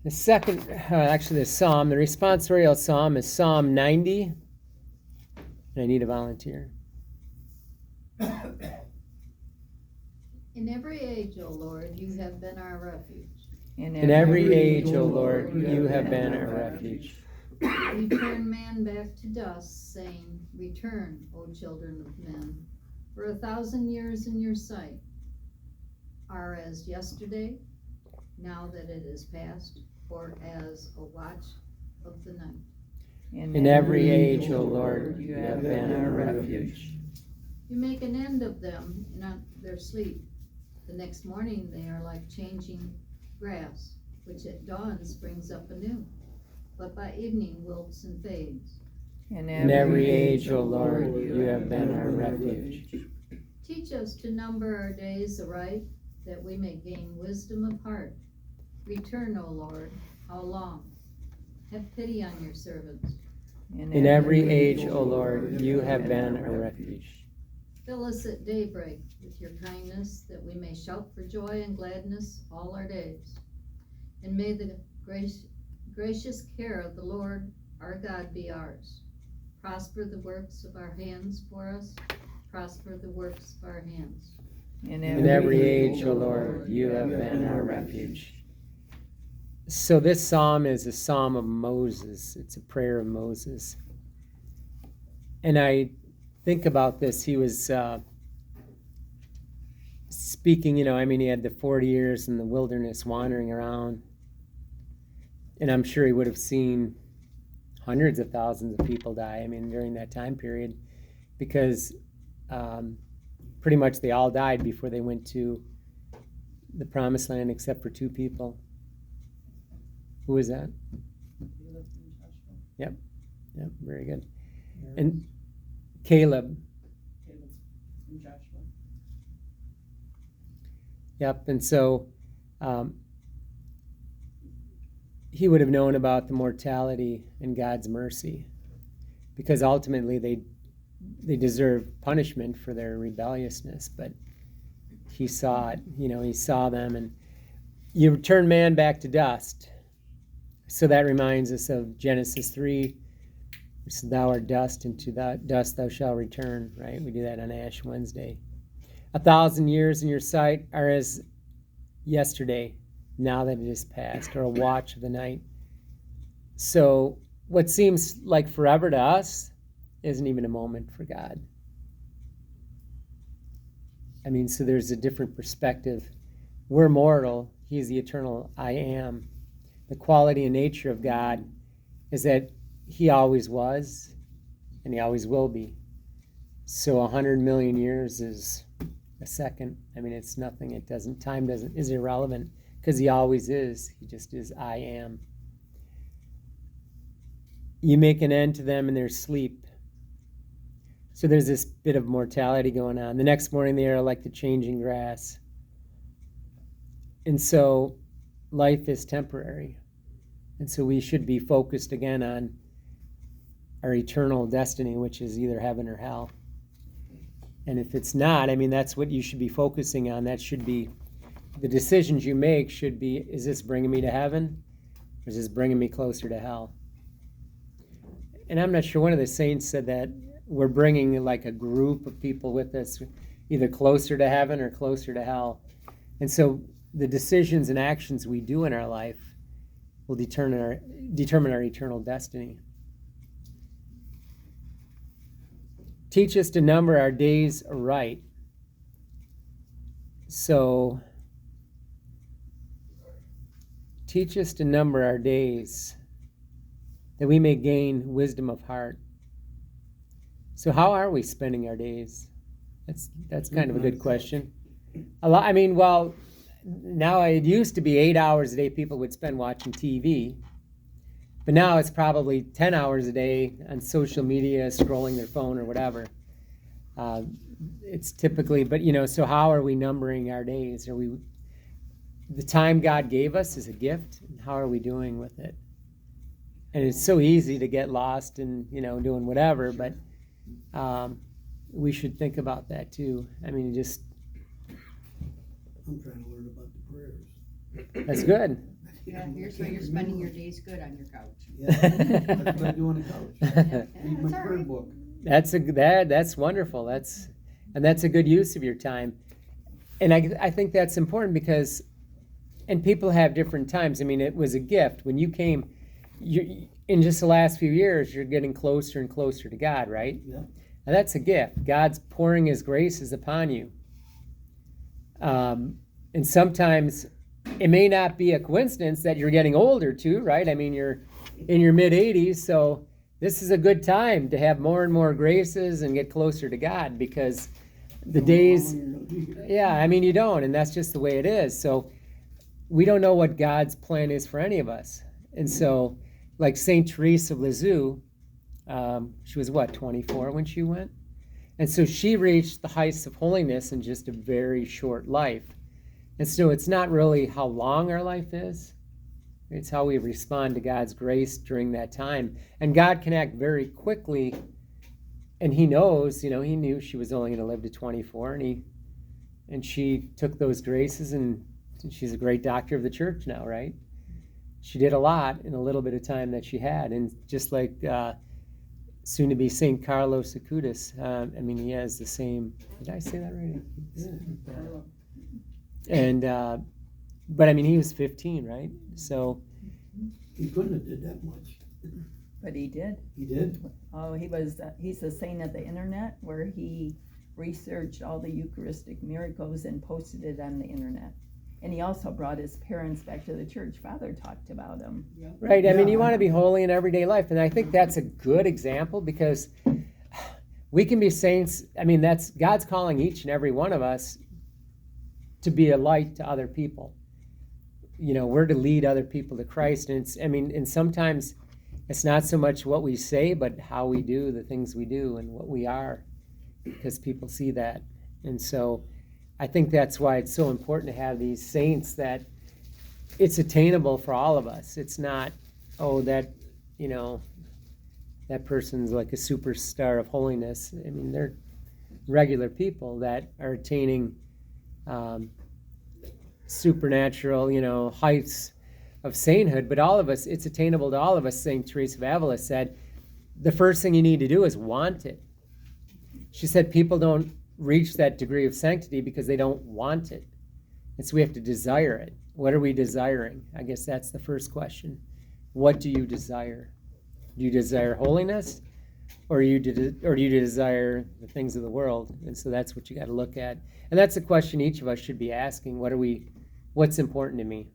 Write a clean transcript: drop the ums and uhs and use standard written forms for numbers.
The second, the psalm, the responsorial psalm is Psalm 90. And I need a volunteer. In every age, O Lord, you have been our refuge. In every age, O Lord, you have been our refuge. You turn man back to dust, saying, Return, O children of men. For 1,000 years in your sight are as yesterday, now that it is past, or as a watch of the night. In every age, O Lord, you have been our refuge. You make an end of them in their sleep. The next morning they are like changing grass, which at dawn springs up anew, but by evening wilts and fades. In every age, O Lord, you have been our refuge. Teach us to number our days aright, that we may gain wisdom of heart. Return, O Lord, how long? Have pity on your servants. In every age, O Lord, you have been our refuge. Fill us at daybreak with your kindness, that we may shout for joy and gladness all our days. And may the gracious care of the Lord our God be ours. Prosper the works of our hands for us. Prosper the works of our hands. In every age, O Lord, you have been our refuge. So this psalm is a psalm of Moses. It's a prayer of Moses. And I think about this. He was speaking, he had the 40 years in the wilderness wandering around. And I'm sure he would have seen hundreds of thousands of people die, during that time period, because pretty much they all died before they went to the promised land, except for 2 people. Who was that? Yep, very good. And Caleb. And Joshua. Yep, and so he would have known about the mortality and God's mercy, because ultimately they deserve punishment for their rebelliousness, but he saw it. He saw them, and you return man back to dust. So that reminds us of Genesis 3, which says, thou art dust, and to that dust thou shalt return, right? We do that on Ash Wednesday. 1,000 years in your sight are as yesterday, now that it is past, or a watch of the night. So what seems like forever to us isn't even a moment for God. So there's a different perspective. We're mortal. He's the eternal I am. The quality and nature of God is that he always was and he always will be. So 100 million years is a second. It's nothing. Time is irrelevant, because he always is. He just is I am. You make an end to them in their sleep. So there's this bit of mortality going on. The next morning they are like the changing grass. And so life is temporary. And so we should be focused again on our eternal destiny, which is either heaven or hell. And if it's not, that's what you should be focusing on. That should be, the decisions you make should be, is this bringing me to heaven, or is this bringing me closer to hell? And I'm not sure, one of the saints said that we're bringing like a group of people with us, either closer to heaven or closer to hell. And so the decisions and actions we do in our life will determine our eternal destiny. Teach us to number our days aright. So, teach us to number our days, that we may gain wisdom of heart. So how are we spending our days? That's kind of a good question. Now it used to be 8 hours a day people would spend watching TV, but now it's probably 10 hours a day on social media, scrolling their phone or whatever. It's typically, so how are we numbering our days? The time God gave us is a gift, and how are we doing with it? And it's so easy to get lost in, doing whatever, but we should think about that too. I'm trying to learn about the prayers. That's good. Yeah, here's where you're spending your days good on your couch. Yeah, that's what I do on the couch. Read my That's all prayer right. book. That's wonderful. That's a good use of your time. And I think that's important because, and people have different times. I mean, it was a gift. When you came, in just the last few years, you're getting closer and closer to God, right? Yeah. And that's a gift. God's pouring his graces upon you. And sometimes it may not be a coincidence that you're getting older too, right? I mean, you're in your mid 80s, so this is a good time to have more and more graces and get closer to God because the days, yeah, I mean, you don't, and that's just the way it is. So we don't know what God's plan is for any of us. And so, like St. Teresa of Lisieux, she was what, 24 when she went? And so she reached the heights of holiness in just a very short life. And so it's not really how long our life is, it's how we respond to God's grace during that time. And God can act very quickly, and he knows, he knew she was only going to live to 24, and she took those graces, and she's a great doctor of the church now, right? She did a lot in a little bit of time that she had. And just like soon to be St. Carlos Acutis, I mean, he has the same, did I say that right? Yeah. And but I mean, he was 15, right? So He couldn't have did that much. But he did. He did? Oh, he's the saint of the internet where he researched all the Eucharistic miracles and posted it on the internet. And he also brought his parents back to the church. Father talked about him. right, I mean, Yeah, you want I to be know. holy in everyday life, and I think that's a good example because we can be saints. I mean, that's God's calling each and every one of us to be a light to other people. We're to lead other people to Christ, and and sometimes it's not so much what we say, but how we do the things we do and what we are, because people see that. And so I think that's why it's so important to have these saints that it's attainable for all of us. It's not, that person's like a superstar of holiness. I mean, they're regular people that are attaining supernatural, heights of sainthood. But all of us, it's attainable to all of us. St. Teresa of Avila said, the first thing you need to do is want it. She said people don't reach that degree of sanctity because they don't want it. And so we have to desire it. What are we desiring? I guess that's the first question. What do you desire? Do you desire holiness, or do you desire the things of the world? And so that's what you got to look at. And that's a question each of us should be asking. What's important to me?